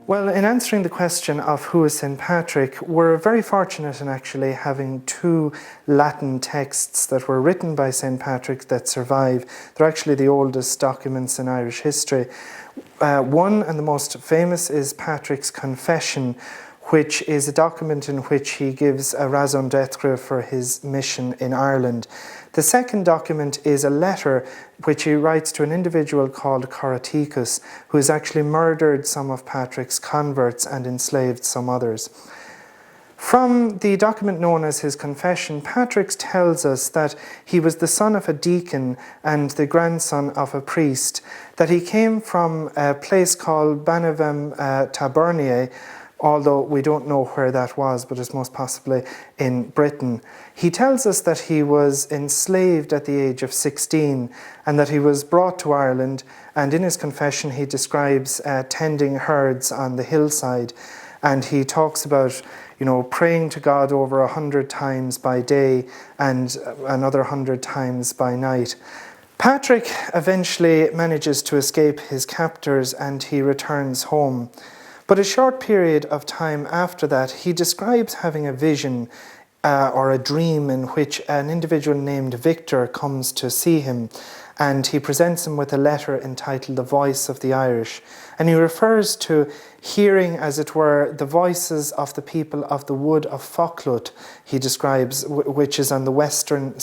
Well, in answering the question of who is St. Patrick, we're very fortunate in actually having two Latin texts that were written by St. Patrick that survive. They're actually the oldest documents in Irish history. One and the most famous is Patrick's Confession, which is a document in which he gives a raison d'etre for his mission in Ireland. The second document is a letter which he writes to an individual called Coroticus, who has actually murdered some of Patrick's converts and enslaved some others. From the document known as his Confession, Patrick tells us that he was the son of a deacon and the grandson of a priest, that he came from a place called Banavem Taberniae, although we don't know where that was, but it's most possibly in Britain. He tells us that he was enslaved at the age of 16 and that he was brought to Ireland, and in his confession he describes tending herds on the hillside, and he talks about praying to God over 100 times by day and another 100 times by night. Patrick eventually manages to escape his captors and he returns home. But a short period of time after that, he describes having a vision or a dream in which an individual named Victor comes to see him, and he presents him with a letter entitled The Voice of the Irish. And he refers to hearing, as it were, the voices of the people of the wood of Foclut, he describes, which is on the western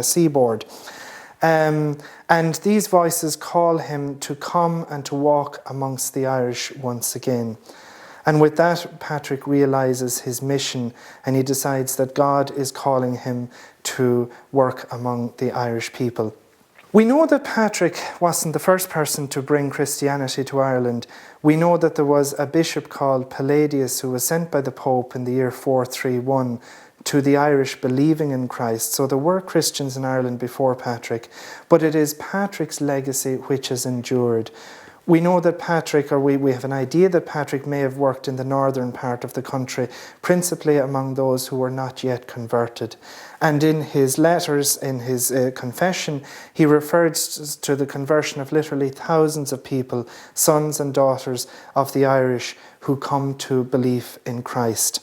seaboard. And these voices call him to come and to walk amongst the Irish once again. And with that, Patrick realizes his mission and he decides that God is calling him to work among the Irish people. We know that Patrick wasn't the first person to bring Christianity to Ireland. We know that there was a bishop called Palladius who was sent by the Pope in the year 431 to the Irish believing in Christ. So there were Christians in Ireland before Patrick, but it is Patrick's legacy which has endured. We know that Patrick, or we have an idea that Patrick may have worked in the northern part of the country, principally among those who were not yet converted. And in his letters, in his confession, he referred to the conversion of literally thousands of people, sons and daughters of the Irish, who come to belief in Christ.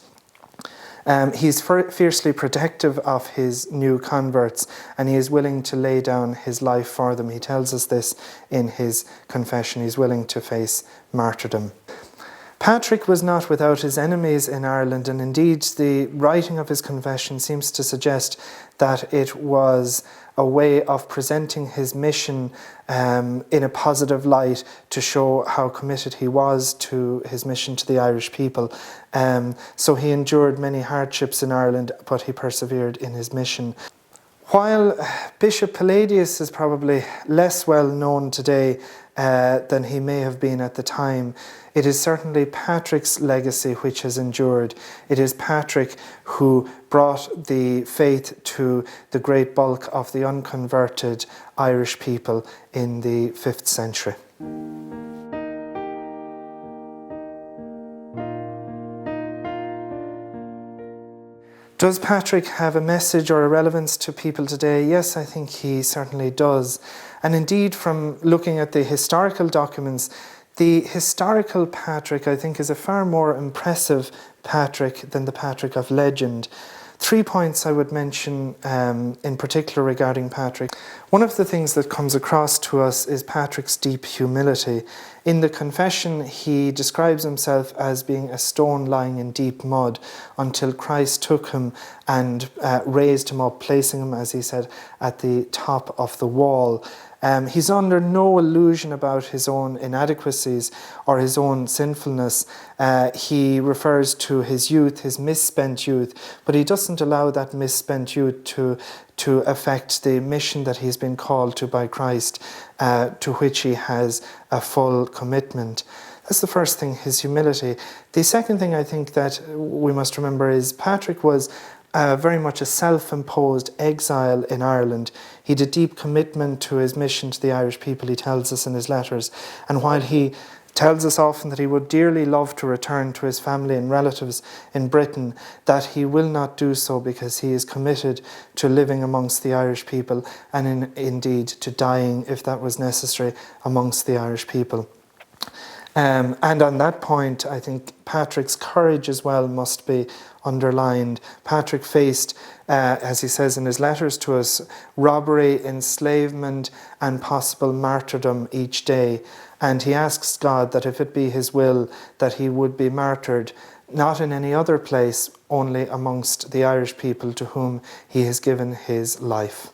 He's fiercely protective of his new converts and he is willing to lay down his life for them. He tells us this in his confession. He's willing to face martyrdom. Patrick was not without his enemies in Ireland, and indeed the writing of his confession seems to suggest that it was a way of presenting his mission in a positive light to show how committed he was to his mission to the Irish people. So he endured many hardships in Ireland, but he persevered in his mission. While Bishop Palladius is probably less well known today than he may have been at the time, it is certainly Patrick's legacy which has endured. It is Patrick who brought the faith to the great bulk of the unconverted Irish people in the 5th century. Does Patrick have a message or a relevance to people today? Yes, I think he certainly does. And indeed, from looking at the historical documents, the historical Patrick, I think, is a far more impressive Patrick than the Patrick of legend. 3 points I would mention in particular regarding Patrick. One of the things that comes across to us is Patrick's deep humility. In the confession, he describes himself as being a stone lying in deep mud until Christ took him and raised him up, placing him, as he said, at the top of the wall. He's under no illusion about his own inadequacies or his own sinfulness. He refers to his youth, his misspent youth, but he doesn't allow that misspent youth to affect the mission that he's been called to by Christ, to which he has a full commitment. That's the first thing, his humility. The second thing I think that we must remember is Patrick was very much a self-imposed exile in Ireland. He had a deep commitment to his mission to the Irish people, he tells us in his letters. And while he tells us often that he would dearly love to return to his family and relatives in Britain, that he will not do so because he is committed to living amongst the Irish people and indeed to dying, if that was necessary, amongst the Irish people. And on that point, I think Patrick's courage as well must be underlined. Patrick faced, as he says in his letters to us, robbery, enslavement, and possible martyrdom each day. And he asks God that if it be his will, that he would be martyred, not in any other place, only amongst the Irish people to whom he has given his life.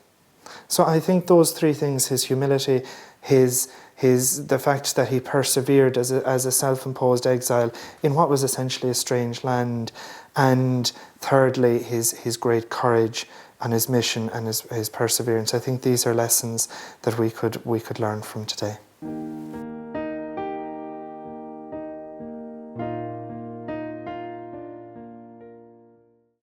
So I think those three things, his humility, the fact that he persevered as a self-imposed exile in what was essentially a strange land, and thirdly, his great courage and his mission and his perseverance. I think these are lessons that we could learn from today.